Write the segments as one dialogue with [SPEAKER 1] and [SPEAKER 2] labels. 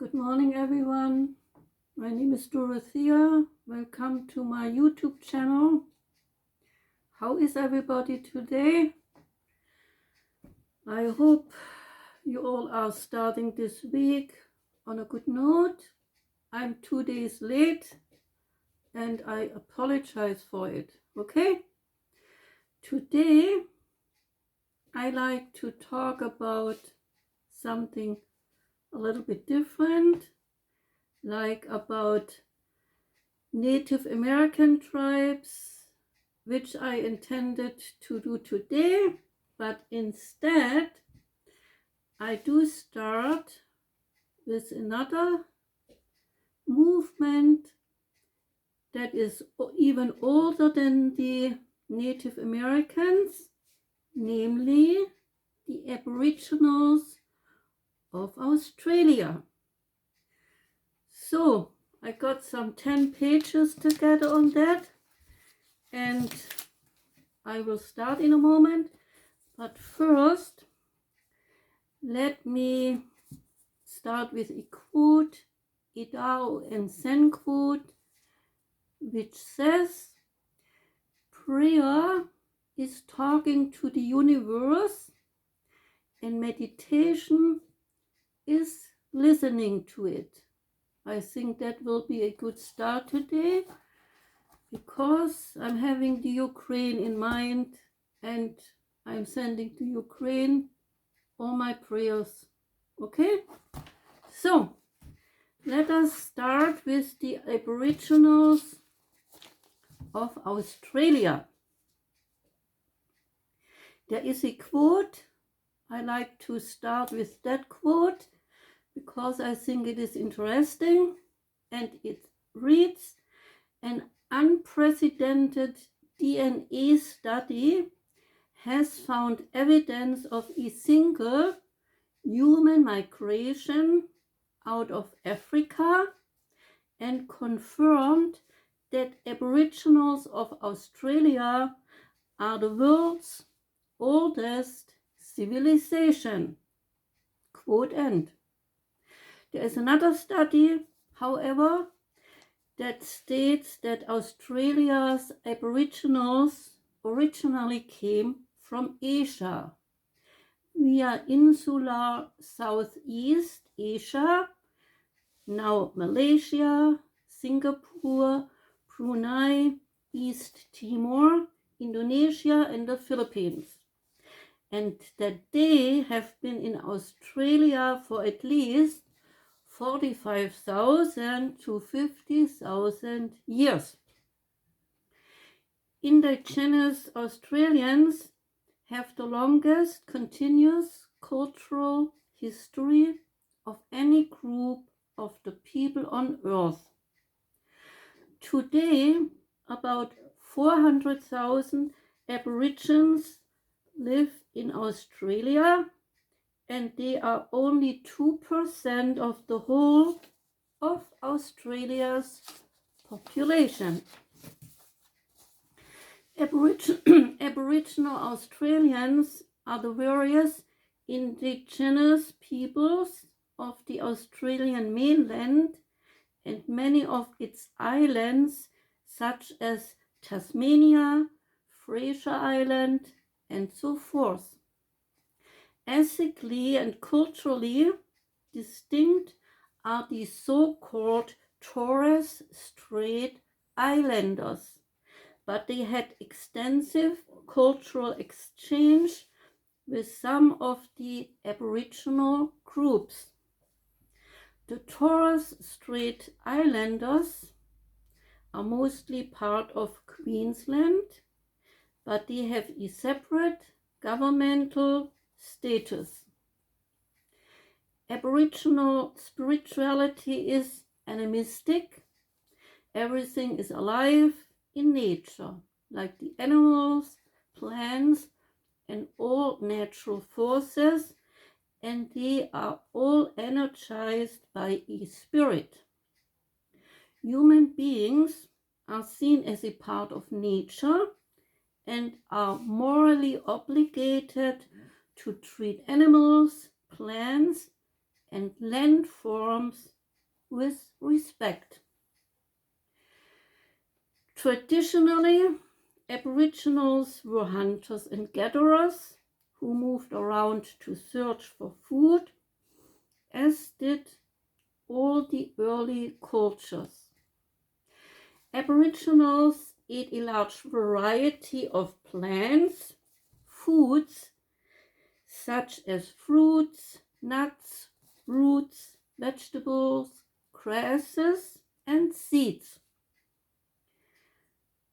[SPEAKER 1] Good morning, everyone. My name is Dorothea. Welcome to my YouTube channel. How is everybody today? I hope you all are starting this week on a good note. I'm 2 days late and I apologize for it, okay? Today, I like to talk about something a little bit different, like about Native American tribes, which I intended to do today, but instead I do start with another movement that is even older than the Native Americans, namely the Aboriginals of Australia. So I got some 10 pages together on that, and I will start in a moment. But first, let me start with a quote, a Tao and Zen quote, which says, prayer is talking to the universe and meditation is listening to it. I think that will be a good start today because I'm having the Ukraine in mind and I'm sending to Ukraine all my prayers. Okay? So, let us start with the Aboriginals of Australia. There is a quote. I like to start with that quote because I think it is interesting, and it reads, an unprecedented DNA study has found evidence of a single human migration out of Africa and confirmed that Aboriginals of Australia are the world's oldest civilization. Quote end. There is another study, however, that states that Australia's Aboriginals originally came from Asia via insular Southeast Asia, now Malaysia, Singapore, Brunei, East Timor, Indonesia, and the Philippines, and that they have been in Australia for at least 45,000 to 50,000 years. Indigenous Australians have the longest continuous cultural history of any group of the people on Earth. Today, about 400,000 Aborigines live in Australia, and they are only 2% of the whole of Australia's population. Aboriginal Australians are the various indigenous peoples of the Australian mainland and many of its islands, such as Tasmania, Fraser Island, and so forth. Ethnically and culturally distinct are the so-called Torres Strait Islanders, but they had extensive cultural exchange with some of the Aboriginal groups. The Torres Strait Islanders are mostly part of Queensland, but they have a separate governmental status. Aboriginal spirituality is animistic. Everything is alive in nature, like the animals, plants, and all natural forces, and they are all energized by a spirit. Human beings are seen as a part of nature and are morally obligated to treat animals, plants, and landforms with respect. Traditionally, Aboriginals were hunters and gatherers who moved around to search for food, as did all the early cultures. Aboriginals ate a large variety of plants, foods such as fruits, nuts, roots, vegetables, grasses, and seeds.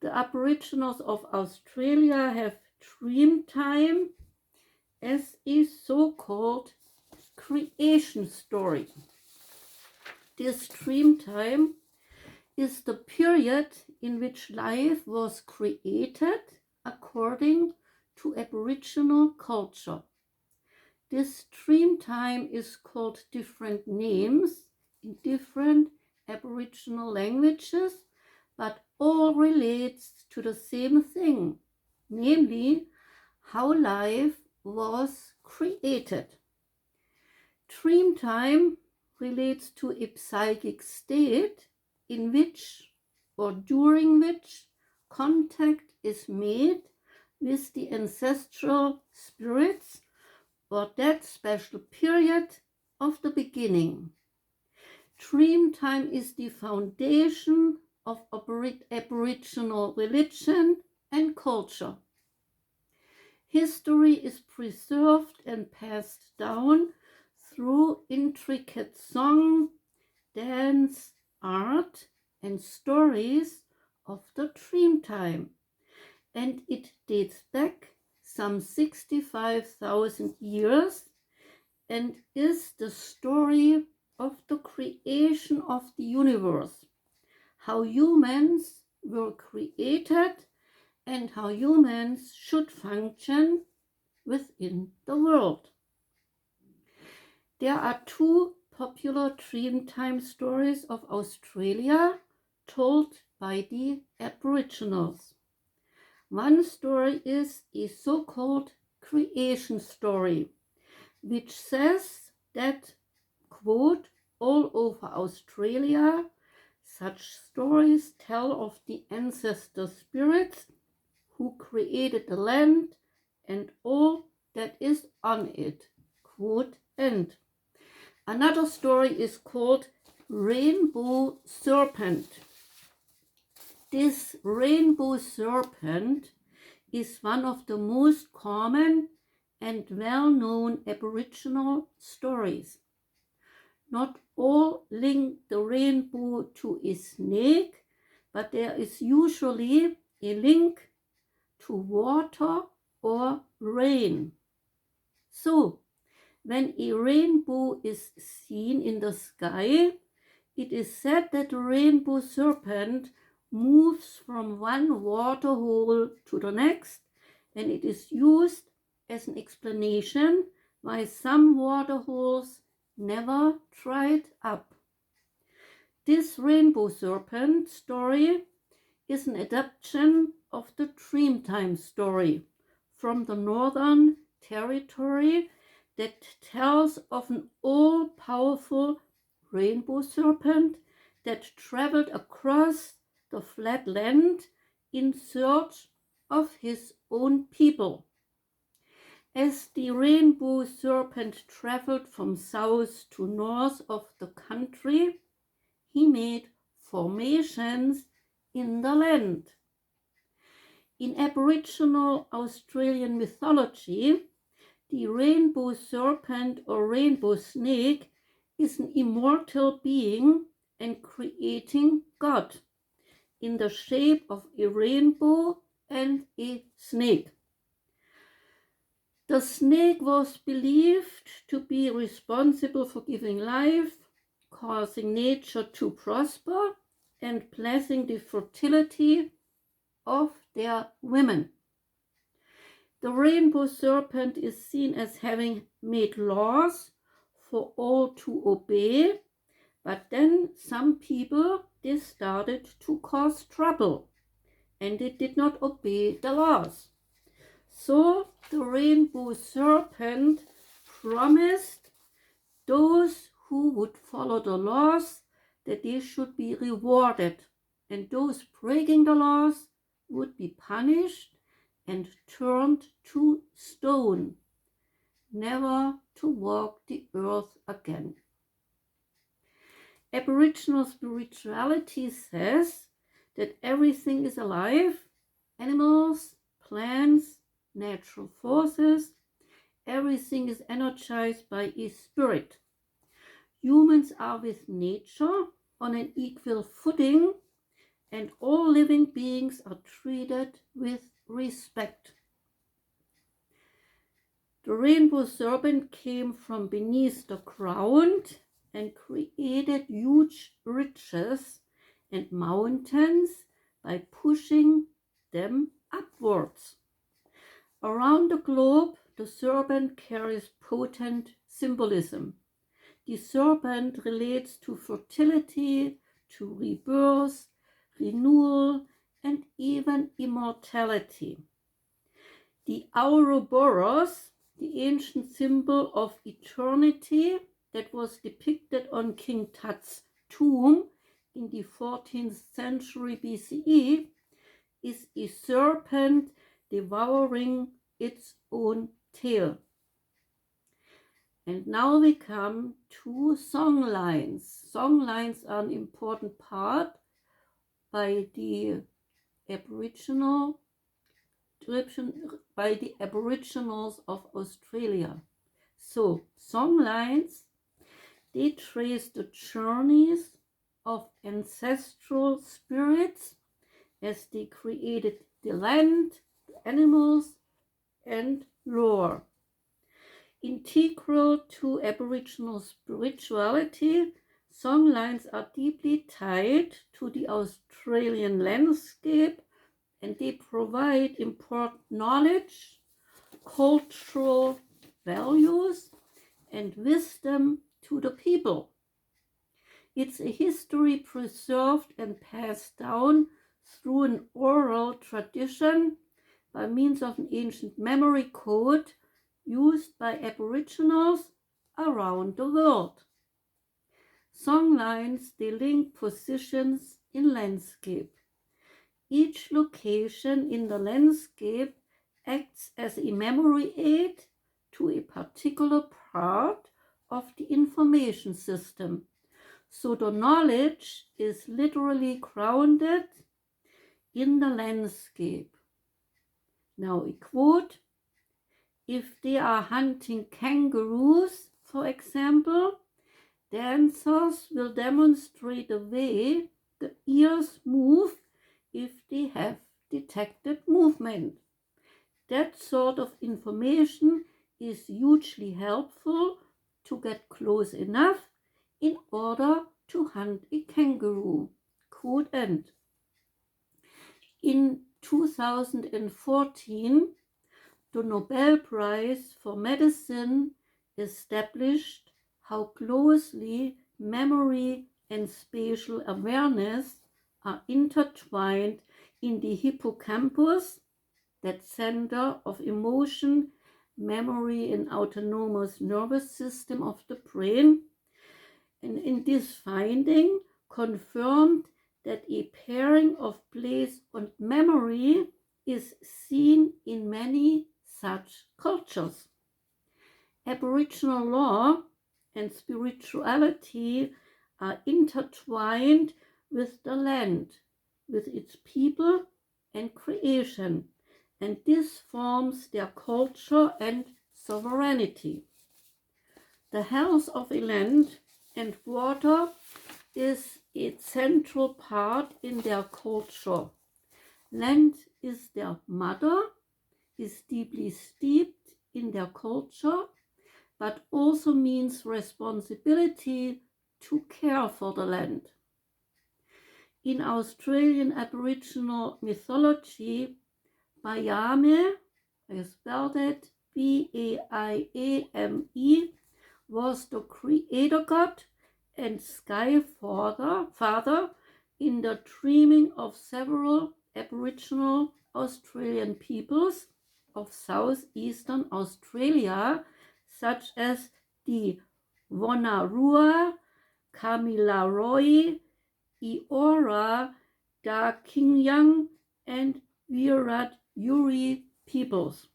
[SPEAKER 1] The Aboriginals of Australia have Dreamtime as a so-called creation story. This Dreamtime is the period in which life was created according to Aboriginal culture. This Dreamtime is called different names in different Aboriginal languages, but all relates to the same thing, namely how life was created. Dreamtime relates to a psychic state in which or during which contact is made with the ancestral spirits or that special period of the beginning. Dreamtime is the foundation of Aboriginal religion and culture. History is preserved and passed down through intricate song, dance, art, and stories of the Dreamtime, and it dates back some 65,000 years and is the story of the creation of the universe, how humans were created and how humans should function within the world. There are two popular Dreamtime stories of Australia told by the Aboriginals. One story is a so-called creation story, which says that, quote, all over Australia, such stories tell of the ancestor spirits who created the land and all that is on it, quote, end. Another story is called Rainbow Serpent. This rainbow serpent is one of the most common and well-known Aboriginal stories. Not all link the rainbow to a snake, but there is usually a link to water or rain. So, when a rainbow is seen in the sky, it is said that the rainbow serpent moves from one water hole to the next, and it is used as an explanation why some water holes never dried up. This rainbow serpent story is an adaptation of the Dreamtime story from the Northern Territory that tells of an all-powerful rainbow serpent that traveled across the flat land in search of his own people. As the rainbow serpent traveled from south to north of the country, he made formations in the land. In Aboriginal Australian mythology, the rainbow serpent or rainbow snake is an immortal being and creating God in the shape of a rainbow and a snake. The snake was believed to be responsible for giving life, causing nature to prosper, and blessing the fertility of their women. The rainbow serpent is seen as having made laws for all to obey, but then some people, they started to cause trouble and they did not obey the laws. So the rainbow serpent promised those who would follow the laws, that they should be rewarded, and those breaking the laws would be punished and turned to stone, never to walk the earth again. Aboriginal spirituality says that everything is alive, animals, plants, natural forces, everything is energized by a spirit. Humans are with nature on an equal footing, and all living beings are treated with respect. The rainbow serpent came from beneath the ground and created huge ridges and mountains by pushing them upwards. Around the globe, the serpent carries potent symbolism. The serpent relates to fertility, to rebirth, renewal, and even immortality. The Ouroboros, the ancient symbol of eternity that was depicted on King Tut's tomb in the 14th century BCE, is a serpent devouring its own tail. And now we come to songlines. Songlines are an important part by the Aboriginals of Australia. So, songlines, they trace the journeys of ancestral spirits as they created the land, the animals, and lore. Integral to Aboriginal spirituality, songlines are deeply tied to the Australian landscape, and they provide important knowledge, cultural values, and wisdom to the people. It's a history preserved and passed down through an oral tradition by means of an ancient memory code used by Aboriginals around the world. Songlines, they link positions in landscape. Each location in the landscape acts as a memory aid to a particular part of the information system. So the knowledge is literally grounded in the landscape. Now a quote: if they are hunting kangaroos, for example, dancers will demonstrate the way the ears move if they have detected movement. That sort of information is hugely helpful to get close enough in order to hunt a kangaroo. Quote end. In 2014, the Nobel Prize for Medicine established how closely memory and spatial awareness are intertwined in the hippocampus, that center of emotion, memory, and autonomous nervous system of the brain. And in this finding confirmed that a pairing of place and memory is seen in many such cultures. Aboriginal law and spirituality are intertwined with the land, with its people and creation, and this forms their culture and sovereignty. The health of a land and water is a central part in their culture. Land is their mother, is deeply steeped in their culture, but also means responsibility to care for the land. In Australian Aboriginal mythology, Baiame, I spelled it Baiame, was the creator god and sky father in the dreaming of several Aboriginal Australian peoples of southeastern Australia, such as the Wonnarua, Kamilaroi, Eora, Darkingyang, and Wiradjuri peoples.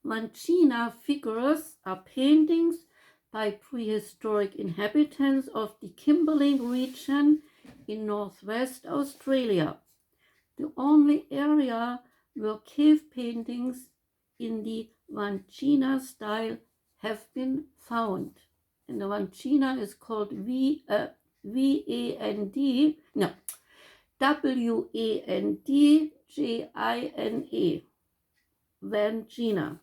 [SPEAKER 1] Wanchina figures are paintings by prehistoric inhabitants of the Kimberley region in northwest Australia. The only area where cave paintings in the Wanchina style have been found. And the Wanchina is called W-A-N-D, W-A-N-D-G-I-N-A, Wanchina.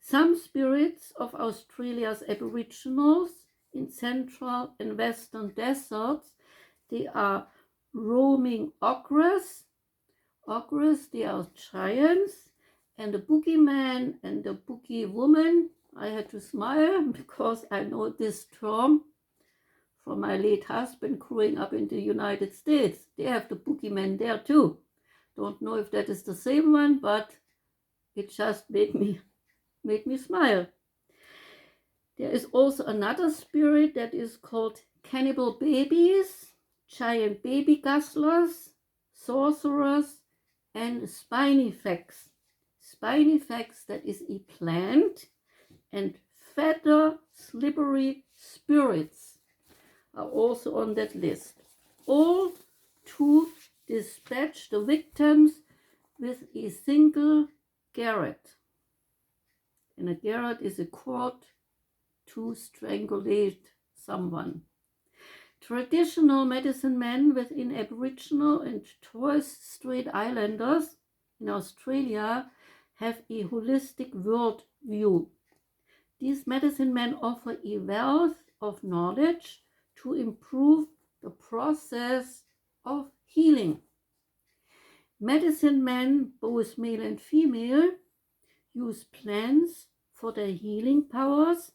[SPEAKER 1] Some spirits of Australia's Aboriginals in central and western deserts, they are roaming ogres. Ogres, they are giants, and the boogeyman and the boogie woman. I had to smile because I know this term from my late husband growing up in the United States. They have the boogeyman there too. Don't know if that is the same one, but it just made me smile. There is also another spirit that is called cannibal babies, giant baby guzzlers, sorcerers, and spinifex. Spinifex, that is a plant, and feather slippery spirits are also on that list. All to dispatch the victims with a single garrote. And a garrote is a cord to strangulate someone. Traditional medicine men within Aboriginal and Torres Strait Islanders in Australia have a holistic world view. These medicine men offer a wealth of knowledge to improve the process of healing. Medicine men, both male and female, use plants for their healing powers,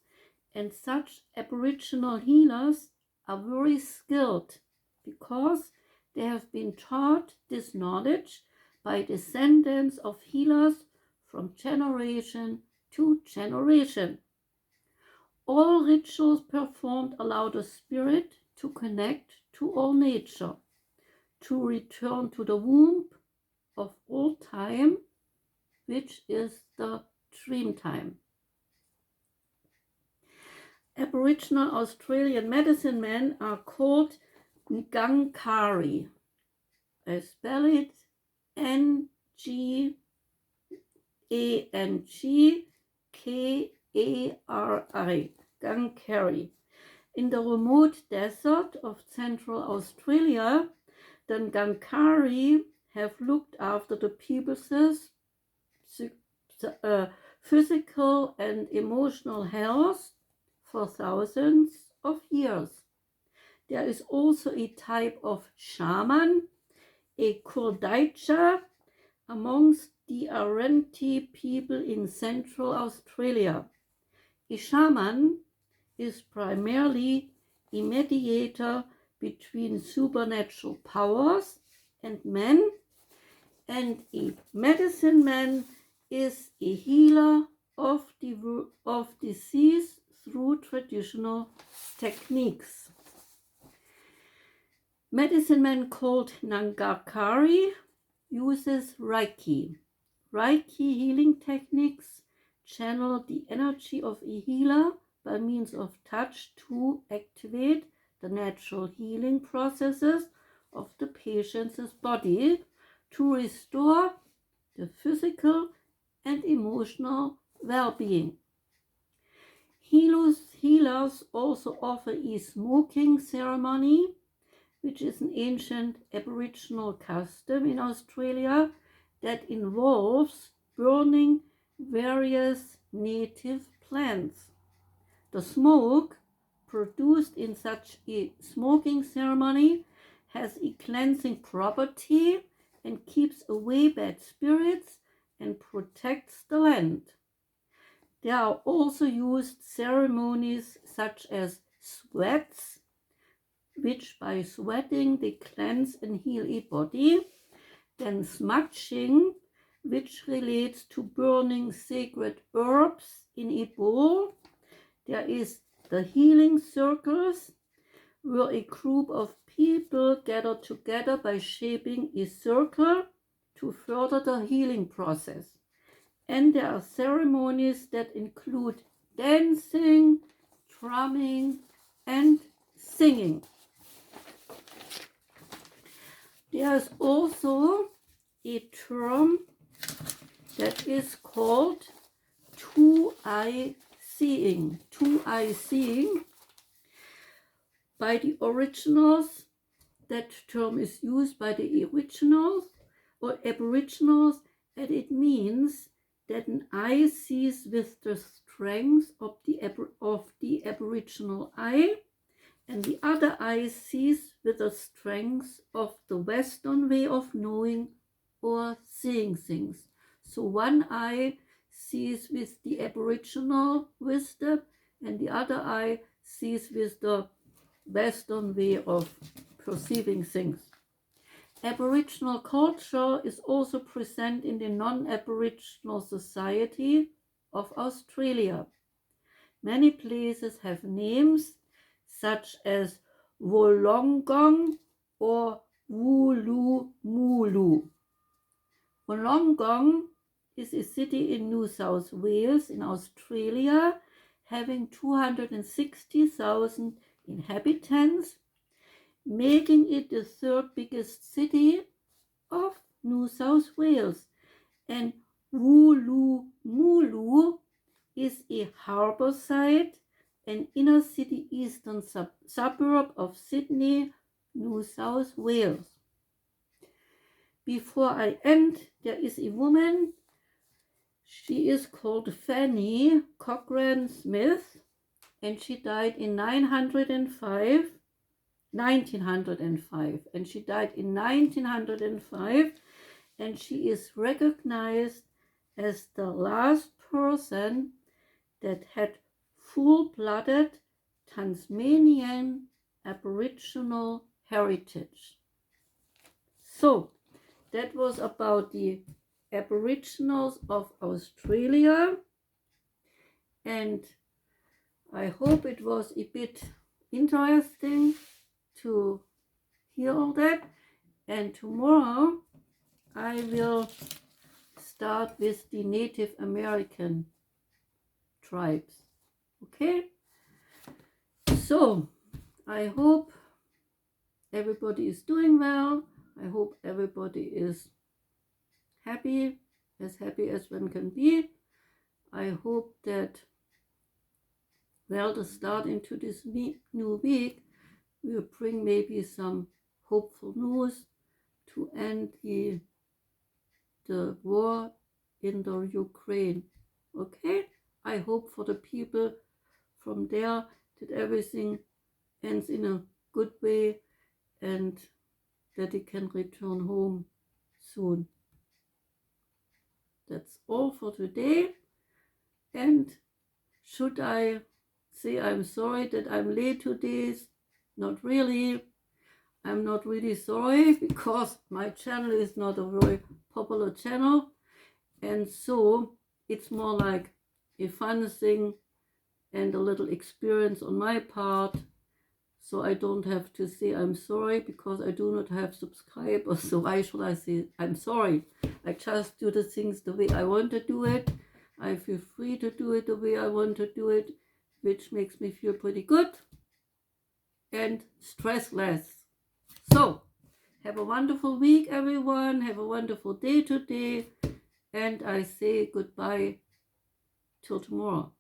[SPEAKER 1] and such Aboriginal healers are very skilled because they have been taught this knowledge by descendants of healers from generation to generation. All rituals performed allow the spirit to connect to all nature, to return to the womb of all time, which is the Dreamtime. Aboriginal Australian medicine men are called Ngangkari. I spell it Ngangkari, Ngangkari. In the remote desert of central Australia, the Ngangkari have looked after the people's physical and emotional health for thousands of years. There is also a type of shaman, a Kurdaitja, amongst the Arenti people in Central Australia. A shaman is primarily a mediator between supernatural powers and men, and a medicine man is a healer of disease through traditional techniques. Medicine man called Ngangkari uses Reiki. Reiki healing techniques channel the energy of a healer by means of touch to activate the natural healing processes of the patient's body to restore the physical and emotional well-being. Healers also offer a smoking ceremony, which is an ancient Aboriginal custom in Australia that involves burning various native plants. The smoke produced in such a smoking ceremony has a cleansing property and keeps away bad spirits and protects the land. There are also used ceremonies such as sweats, which by sweating they cleanse and heal a body, then smudging, which relates to burning sacred herbs in a bowl. There is The healing circles were a group of people gathered together by shaping a circle to further the healing process. And there are ceremonies that include dancing, drumming, and singing. There is also a term that is called two-eye seeing. Two-eye seeing. By the originals, that term is used by the originals or Aboriginals, and it means that an eye sees with the strength of the Aboriginal eye, and the other eye sees with the strength of the Western way of knowing or seeing things. So one eye sees with the Aboriginal wisdom, and the other eye sees with the Western way of perceiving things. Aboriginal culture is also present in the non-Aboriginal society of Australia. Many places have names such as Wollongong or Woolloomooloo. Wollongong is a city in New South Wales in Australia, having 260,000 inhabitants, making it the third biggest city of New South Wales. And Woolloomooloo is a harbour site, an inner city eastern suburb of Sydney, New South Wales. Before I end, there is a woman. She is called Fannie Cochran Smith, and she died in 1905, and she died in 1905, and she is recognized as the last person that had full-blooded Tasmanian Aboriginal heritage. So that was about the Aboriginals of Australia, and I hope it was a bit interesting to hear all that. And tomorrow I will start with the Native American tribes. Okay? So I hope everybody is doing well. I hope everybody is happy as one can be. I hope that, well, the start into this new week will bring maybe some hopeful news to end the war in the Ukraine. Okay? I hope for the people from there that everything ends in a good way and that they can return home soon. That's all for today. And should I say I'm sorry that I'm late today? Not really. I'm not really sorry because my channel is not a very popular channel, and so it's more like a fun thing and a little experience on my part. So I don't have to say I'm sorry because I do not have subscribers. So why should I say I'm sorry? I just do the things the way I want to do it. I feel free to do it the way I want to do it, which makes me feel pretty good and stressless. So have a wonderful week, everyone. Have a wonderful day today. And I say goodbye till tomorrow.